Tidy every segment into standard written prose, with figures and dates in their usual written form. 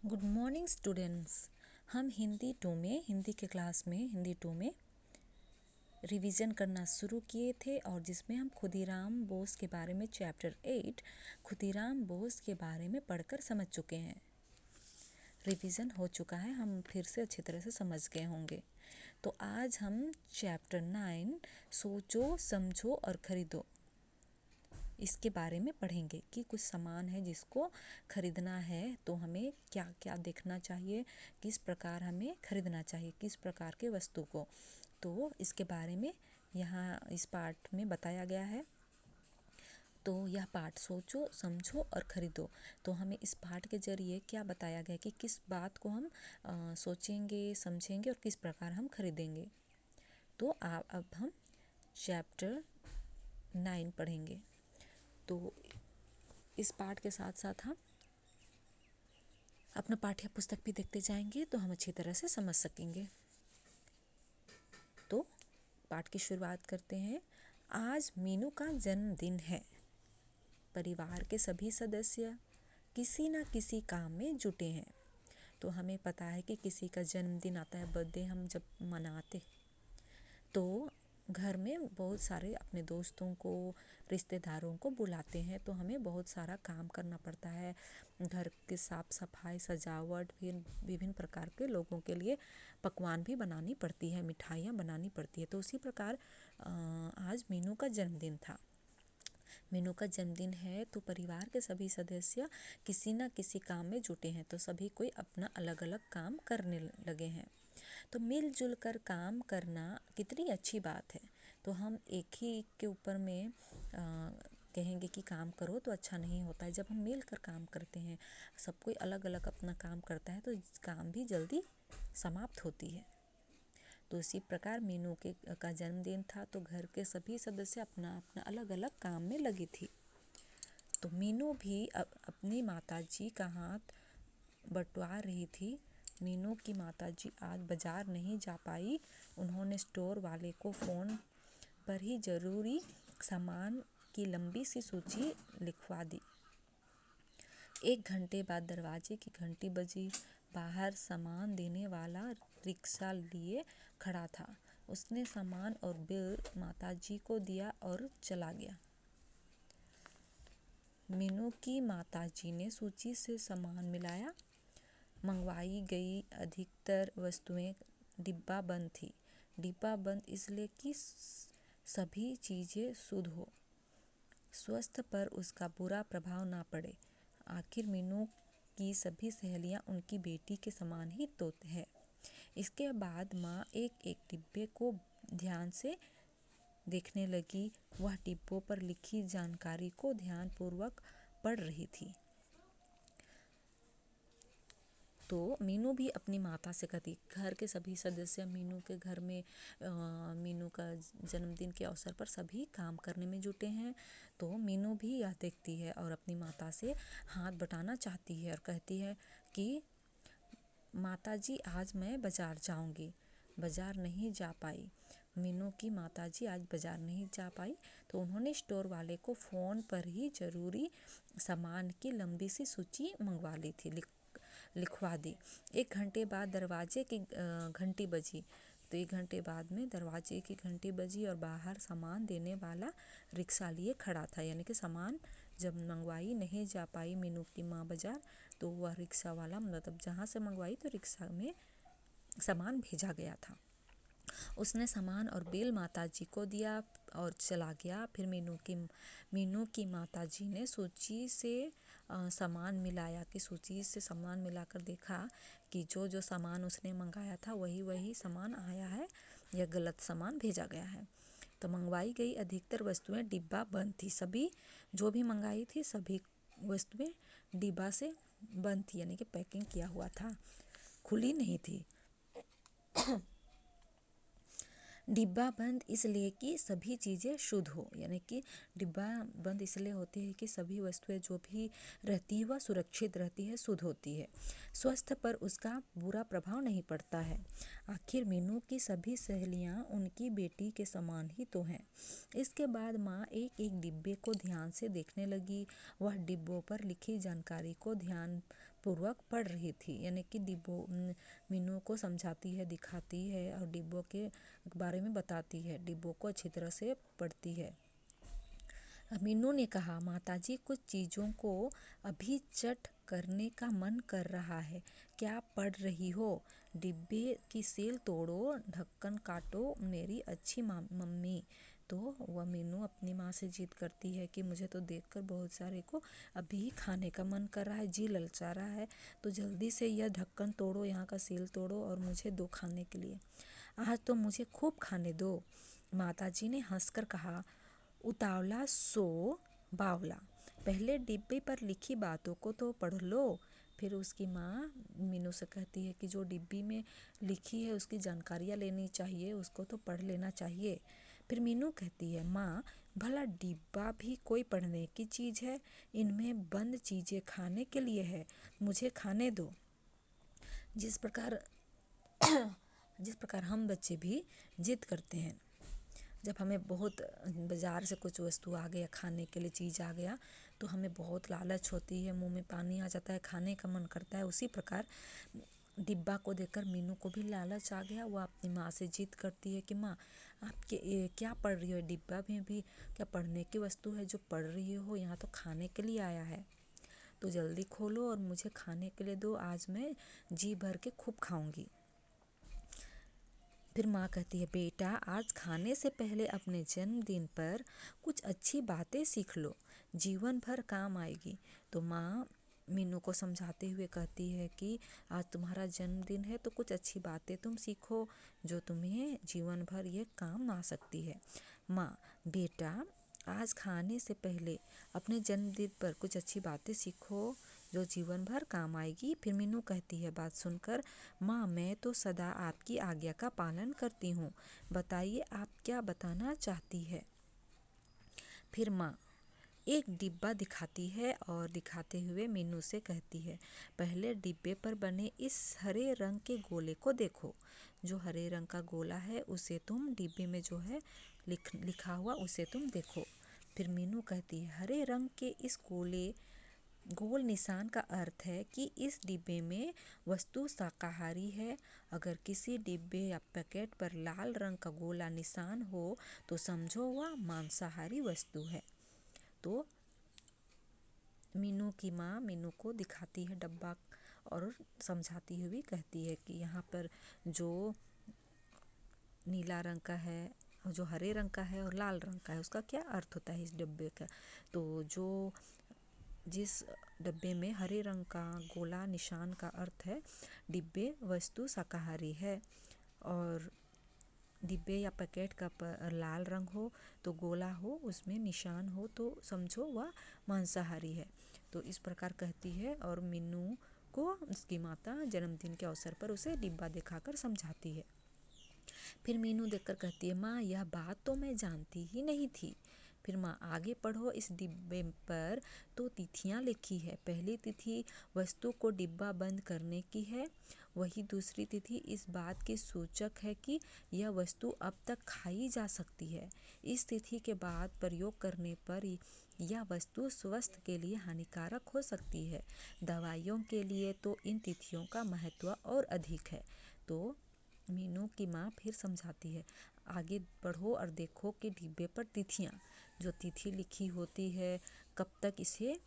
Good morning students. हम हिंदी के class में हिंदी 2 में रिवीजन करना शुरू किए थे और जिसमें हम खुदीराम बोस के बारे में चैप्टर 8 खुदीराम बोस के बारे में पढ़कर समझ चुके हैं। रिवीजन हो चुका है, हम फिर से अच्छी तरह से समझ गए होंगे। तो आज हम चैप्टर 9 सोचो समझो और खरीदो इसके बारे में पढ़ेंगे कि कुछ सामान है जिसको खरीदना है तो हमें क्या क्या देखना चाहिए, किस प्रकार हमें खरीदना चाहिए, किस प्रकार के वस्तु को। तो इसके बारे में यहाँ इस पाठ में बताया गया है। तो यह पाठ सोचो समझो और खरीदो। तो हमें इस पाठ के जरिए क्या बताया गया कि किस बात को हम सोचेंगे समझेंगे और किस प्रकार हम खरीदेंगे। तो अब हम चैप्टर 9 पढ़ेंगे। तो इस पाठ के साथ साथ हम अपना पाठ्य पुस्तक भी देखते जाएंगे तो हम अच्छी तरह से समझ सकेंगे। तो पाठ की शुरुआत करते हैं। आज मीनू का जन्मदिन है। परिवार के सभी सदस्य किसी न किसी काम में जुटे हैं। तो हमें पता है कि किसी का जन्मदिन आता है, बर्थडे हम जब मनाते तो घर में बहुत सारे अपने दोस्तों को, रिश्तेदारों को बुलाते हैं। तो हमें बहुत सारा काम करना पड़ता है, घर की साफ सफाई, सजावट, फिर विभिन्न प्रकार के लोगों के लिए पकवान भी बनानी पड़ती है, मिठाइयाँ बनानी पड़ती है। तो उसी प्रकार आज मीनू का जन्मदिन था। मीनू का जन्मदिन है तो परिवार के सभी सदस्य किसी न किसी काम में जुटे हैं। तो सभी कोई अपना अलग अलग काम करने लगे हैं। तो मिलजुल कर काम करना कितनी अच्छी बात है। तो हम एक ही के ऊपर में कहेंगे कि काम करो तो अच्छा नहीं होता है। जब हम मिलकर काम करते हैं, सब कोई अलग अलग अपना काम करता है तो काम भी जल्दी समाप्त होती है। तो इसी प्रकार मीनू का जन्मदिन था तो घर के सभी सदस्य अपना अपना अलग अलग काम में लगी थी। तो मीनू भी अपनी माताजी का हाथ बंटवा रही थी। मीनू की माताजी आज बाजार नहीं जा पाई। उन्होंने स्टोर वाले को फ़ोन पर ही ज़रूरी सामान की लंबी सी सूची लिखवा दी। 1 घंटे बाद दरवाजे की घंटी बजी। बाहर सामान देने वाला रिक्शा लिए खड़ा था। उसने सामान और बिल माताजी को दिया और चला गया। मीनू की माताजी ने सूची से सामान मिलाया। मंगवाई गई अधिकतर वस्तुएं डिब्बा बंद थी। डिब्बा बंद इसलिए कि सभी चीज़ें शुद्ध हो, स्वास्थ्य पर उसका बुरा प्रभाव ना पड़े। आखिर मीनू की सभी सहेलियां उनकी बेटी के समान ही तो है। इसके बाद माँ एक एक डिब्बे को ध्यान से देखने लगी। वह डिब्बों पर लिखी जानकारी को ध्यानपूर्वक पढ़ रही थी। तो मीनू भी अपनी माता से कहती, घर के सभी सदस्य मीनू के घर में मीनू का जन्मदिन के अवसर पर सभी काम करने में जुटे हैं। तो मीनू भी यह देखती है और अपनी माता से हाथ बटाना चाहती है और कहती है कि माताजी आज मैं बाज़ार जाऊंगी। बाज़ार नहीं जा पाई। मीनू की माताजी आज बाज़ार नहीं जा पाई तो उन्होंने स्टोर वाले को फ़ोन पर ही ज़रूरी सामान की लंबी सी सूची मंगवा ली थी, लिखवा दी। 1 घंटे बाद दरवाजे की घंटी बजी। तो 1 घंटे बाद में दरवाजे की घंटी बजी और बाहर सामान देने वाला रिक्शा लिए खड़ा था। यानी कि सामान जब मंगवाई नहीं जा पाई मीनू की माँ बाज़ार, तो वह रिक्शा वाला मतलब जहाँ से मंगवाई तो रिक्शा में सामान भेजा गया था। उसने सामान और बिल माताजी को दिया और चला गया। फिर मीनू की माताजी ने सूची से सामान मिलाया कि सूची से सामान मिलाकर देखा कि जो सामान उसने मंगाया था वही सामान आया है या गलत सामान भेजा गया है। तो मंगवाई गई अधिकतर वस्तुएं डिब्बा बंद थी। सभी जो भी मंगाई थी सभी वस्तुएं डिब्बा से बंद थी, यानी कि पैकिंग किया हुआ था, खुली नहीं थी। डिब्बा बंद इसलिए कि सभी चीज़ें शुद्ध हो, यानी कि डिब्बा बंद इसलिए होती है कि सभी वस्तुएं जो भी रहती है वह सुरक्षित रहती है, शुद्ध होती है, स्वास्थ्य पर उसका बुरा प्रभाव नहीं पड़ता है। आखिर मीनू की सभी सहेलियां उनकी बेटी के समान ही तो हैं। इसके बाद माँ एक एक डिब्बे को ध्यान से देखने लगी। वह डिब्बों पर लिखी जानकारी को ध्यान पूर्वक पढ़ रही थी, यानी कि डिब्बों मीनू को समझाती है, दिखाती है और डिब्बों के बारे में बताती है, डिब्बों को अच्छी तरह से पढ़ती है। मीनू ने कहा, माताजी कुछ चीज़ों को अभी चट करने का मन कर रहा है, क्या पढ़ रही हो? डिब्बे की सील तोड़ो, ढक्कन काटो मेरी अच्छी मम्मी। तो वह मीनू अपनी माँ से जिद करती है कि मुझे तो देखकर बहुत सारे को अभी खाने का मन कर रहा है, जी ललचा रहा है, तो जल्दी से यह ढक्कन तोड़ो, यहाँ का सील तोड़ो और मुझे दो खाने के लिए। आज तो मुझे खूब खाने दो। माताजी ने हंसकर कहा, उतावला सो बावला, पहले डिब्बे पर लिखी बातों को तो पढ़ लो। फिर उसकी माँ मीनू से कहती है कि जो डिब्बी में लिखी है उसकी जानकारियाँ लेनी चाहिए, उसको तो पढ़ लेना चाहिए। फिर मीनू कहती है, माँ भला डिब्बा भी कोई पढ़ने की चीज़ है? इनमें बंद चीज़ें खाने के लिए है, मुझे खाने दो। जिस प्रकार हम बच्चे भी जिद करते हैं, जब हमें बहुत बाज़ार से कुछ वस्तु आ गया, खाने के लिए चीज़ आ गया, तो हमें बहुत लालच होती है, मुंह में पानी आ जाता है, खाने का मन करता है। उसी प्रकार डिब्बा को देखकर मीनू को भी लालच आ गया। वह अपनी माँ से जिद करती है कि माँ आप क्या पढ़ रही हो? डिब्बा में भी क्या पढ़ने की वस्तु है जो पढ़ रही हो? यहाँ तो खाने के लिए आया है, तो जल्दी खोलो और मुझे खाने के लिए दो, आज मैं जी भर के खूब खाऊंगी। फिर माँ कहती है, बेटा आज खाने से पहले अपने जन्मदिन पर कुछ अच्छी बातें सीख लो, जीवन भर काम आएगी। तो माँ मीनू को समझाते हुए कहती है कि आज तुम्हारा जन्मदिन है, तो कुछ अच्छी बातें तुम सीखो जो तुम्हें जीवन भर ये काम आ सकती है। माँ, बेटा आज खाने से पहले अपने जन्मदिन पर कुछ अच्छी बातें सीखो जो जीवन भर काम आएगी। फिर मीनू कहती है बात सुनकर, माँ मैं तो सदा आपकी आज्ञा का पालन करती हूँ, बताइए आप क्या बताना चाहती है? फिर माँ एक डिब्बा दिखाती है और दिखाते हुए मीनू से कहती है, पहले डिब्बे पर बने इस हरे रंग के गोले को देखो। जो हरे रंग का गोला है उसे तुम डिब्बे में जो है लिखा हुआ उसे तुम देखो। फिर मीनू कहती है, हरे रंग के इस गोल निशान का अर्थ है कि इस डिब्बे में वस्तु शाकाहारी है। अगर किसी डिब्बे या पैकेट पर लाल रंग का गोला निशान हो तो समझो वह मांसाहारी वस्तु है। तो मीनू की माँ मीनू को दिखाती है डब्बा और समझाती हुई कहती है कि यहाँ पर जो नीला रंग का है, जो हरे रंग का है और लाल रंग का है, उसका क्या अर्थ होता है इस डब्बे का। तो जिस डब्बे में हरे रंग का गोला निशान का अर्थ है डिब्बे वस्तु शाकाहारी है, और डिब्बे या पैकेट का लाल रंग हो तो गोला हो उसमें निशान हो तो समझो वह मांसाहारी है। तो इस प्रकार कहती है और मीनू को उसकी माता जन्मदिन के अवसर पर उसे डिब्बा दिखाकर समझाती है। फिर मीनू देखकर कहती है, माँ यह बात तो मैं जानती ही नहीं थी। फिर माँ आगे पढ़ो, इस डिब्बे पर तो तिथियाँ लिखी है। पहली तिथि वस्तु को डिब्बा बंद करने की है, वही दूसरी तिथि इस बात की सूचक है कि यह वस्तु अब तक खाई जा सकती है। इस तिथि के बाद प्रयोग करने पर यह वस्तु स्वास्थ्य के लिए हानिकारक हो सकती है। दवाइयों के लिए तो इन तिथियों का महत्व और अधिक है। तो मीनू की माँ फिर समझाती है, आगे बढ़ो और देखो कि डिब्बे पर तिथियाँ, जो तिथि लिखी होती है, कब तक इसे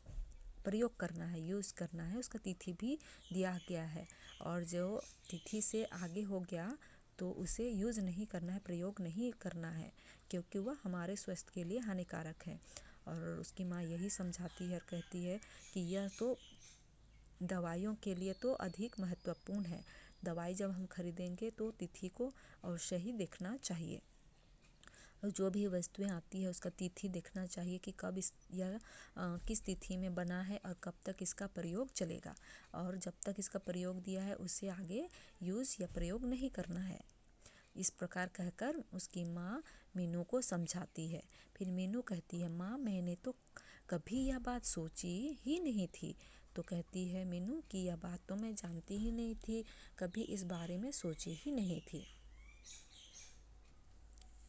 प्रयोग करना है, यूज़ करना है, उसका तिथि भी दिया गया है। और जो तिथि से आगे हो गया तो उसे यूज़ नहीं करना है, प्रयोग नहीं करना है, क्योंकि वह हमारे स्वास्थ्य के लिए हानिकारक है। और उसकी माँ यही समझाती है और कहती है कि यह तो दवाइयों के लिए तो अधिक महत्वपूर्ण है। दवाई जब हम खरीदेंगे तो तिथि को अवश्य ही देखना चाहिए, और जो भी वस्तुएं आती है उसका तिथि देखना चाहिए कि कब यह किस तिथि में बना है और कब तक इसका प्रयोग चलेगा, और जब तक इसका प्रयोग दिया है उससे आगे यूज़ या प्रयोग नहीं करना है। इस प्रकार कहकर उसकी माँ मीनू को समझाती है। फिर मीनू कहती है, माँ मैंने तो कभी यह बात सोची ही नहीं थी। तो कहती है मीनू कि यह बात तो मैं जानती ही नहीं थी, कभी इस बारे में सोची ही नहीं थी।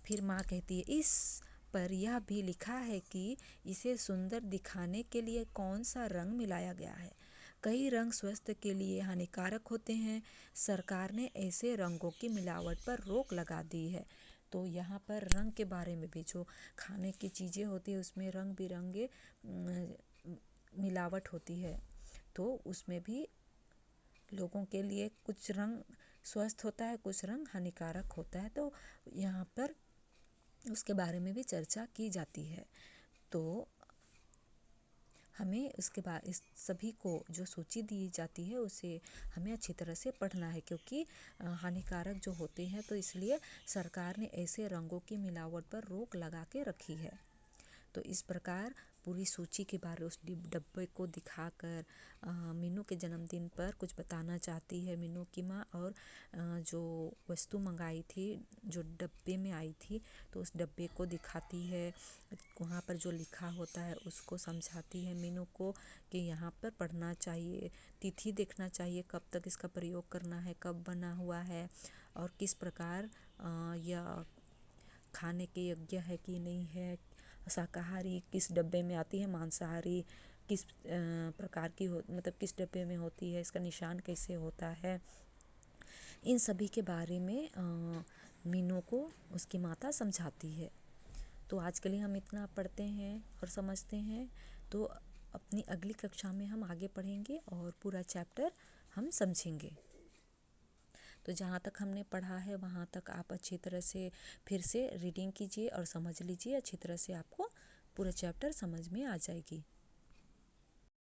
फिर माँ कहती है, इस पर यह भी लिखा है कि इसे सुंदर दिखाने के लिए कौन सा रंग मिलाया गया है। कई रंग स्वास्थ्य के लिए हानिकारक होते हैं। सरकार ने ऐसे रंगों की मिलावट पर रोक लगा दी है। तो यहाँ पर रंग के बारे में भी, जो खाने की चीज़ें होती है उसमें रंग बिरंगे मिलावट होती है, तो उसमें भी लोगों के लिए कुछ रंग स्वस्थ होता है, कुछ रंग हानिकारक होता है। तो यहाँ पर उसके बारे में भी चर्चा की जाती है। तो हमें उसके बाद इस सभी को जो सूची दी जाती है उसे हमें अच्छी तरह से पढ़ना है, क्योंकि हानिकारक जो होते हैं, तो इसलिए सरकार ने ऐसे रंगों की मिलावट पर रोक लगा के रखी है। तो इस प्रकार पूरी सूची के बारे उस डब्बे को दिखाकर मीनू के जन्मदिन पर कुछ बताना चाहती है मीनू की माँ। और जो वस्तु मंगाई थी, जो डब्बे में आई थी, तो उस डब्बे को दिखाती है, वहाँ पर जो लिखा होता है उसको समझाती है मीनू को कि यहाँ पर पढ़ना चाहिए, तिथि देखना चाहिए, कब तक इसका प्रयोग करना है, कब बना हुआ है, और किस प्रकार यह खाने के योग्य है कि नहीं है, शाकाहारी किस डब्बे में आती है, मांसाहारी किस प्रकार की मतलब किस डब्बे में होती है, इसका निशान कैसे होता है। इन सभी के बारे में मीनू को उसकी माता समझाती है। तो आज के लिए हम इतना पढ़ते हैं और समझते हैं। तो अपनी अगली कक्षा में हम आगे पढ़ेंगे और पूरा चैप्टर हम समझेंगे। तो जहाँ तक हमने पढ़ा है वहाँ तक आप अच्छी तरह से फिर से रीडिंग कीजिए और समझ लीजिए। अच्छी तरह से आपको पूरा चैप्टर समझ में आ जाएगी।